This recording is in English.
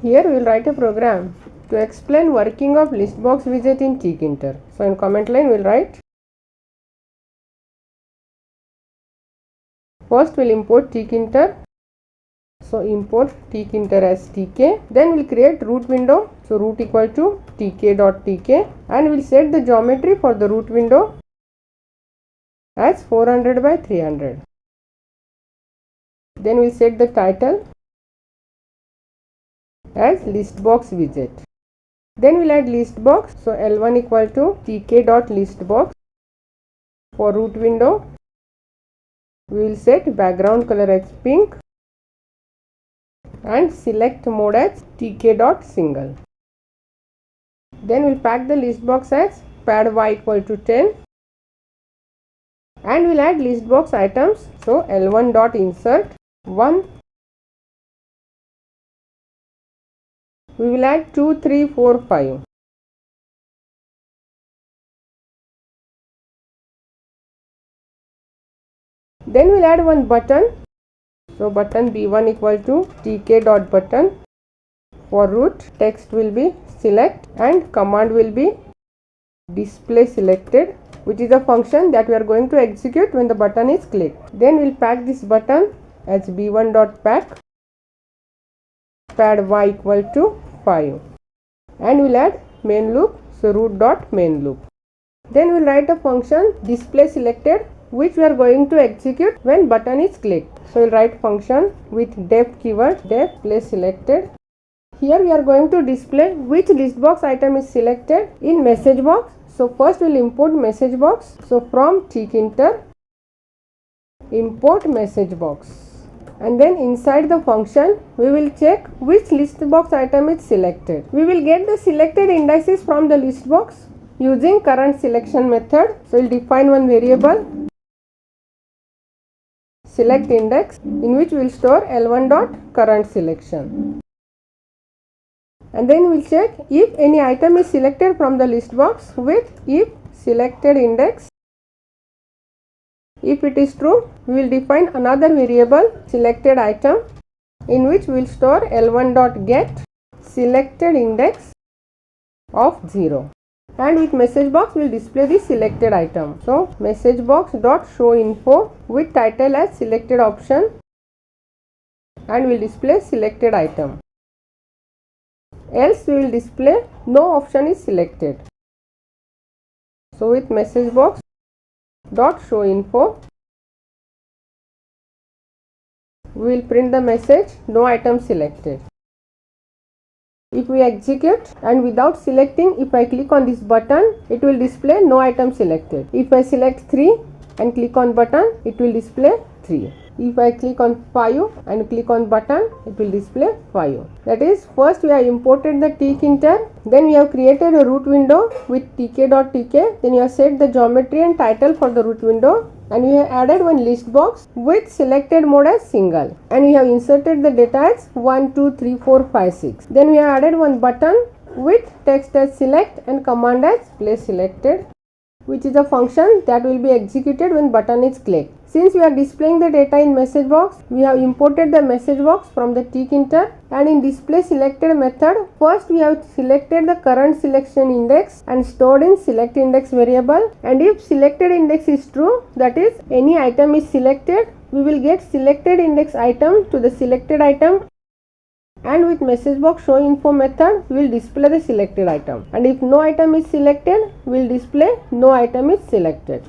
Here we will write a program to explain working of ListBox widget in Tkinter. So in comment line we will write, first we will import Tkinter. So import Tkinter as tk. Then we will create root window. So root equal to tk.tk, and we will set the geometry for the root window as 400 by 300. Then we will set the title as ListBox widget. Then we will add ListBox. So L1 equal to tk.listbox. For root window, we will set background color as pink and select mode as tk.single. Then we will pack the ListBox as pad y equal to 10, and we will add ListBox items. So L1 dot insert 1. We will add 2, 3, 4, 5. Then we will add one button. So button b1 equal to tk.button. For root, text will be select and command will be display selected, which is a function that we are going to execute when the button is clicked. Then we will pack this button as b1.pack pad y equal to 5, and we will add main loop. So root.main loop. Then we will write a function display selected, which we are going to execute when button is clicked. So we will write function with def keyword, def display selected. Here we are going to display which ListBox item is selected in message box. So first we will import message box. So from Tkinter, import message box. And then inside the function, we will check which ListBox item is selected. We will get the selected indices from the ListBox using current selection method. So we will define one variable, select index, in which we will store L1 dot current selection. And then we will check if any item is selected from the ListBox with if selected index. If it is true, we will define another variable selected item, in which we will store L1 dot get selected index of 0. And with message box we will display the selected item. So message box dot show info with title as selected option, and will display selected item. Else we will display no option is selected. So with message box dot show info, we will print the message no item selected. If we execute and without selecting, if I click on this button, it will display no item selected. If I select 3 and click on button, it will display 3. If I click on 5 and click on button, it will display 5. That is, first we have imported the Tkinter, then we have created a root window with tk.tk, then we have set the geometry and title for the root window, and we have added one list box with selected mode as single, and we have inserted the data as 1, 2, 3, 4, 5, 6. Then we have added one button with text as select and command as place selected, which is a function that will be executed when button is clicked. Since we are displaying the data in message box, we have imported the message box from the Tkinter, and in display selected method, first we have selected the current selection index and stored in select index variable, and if selected index is true, that is any item is selected, we will get selected index item to the selected item, and with message box show info method we will display the selected item, and if no item is selected, we will display no item is selected.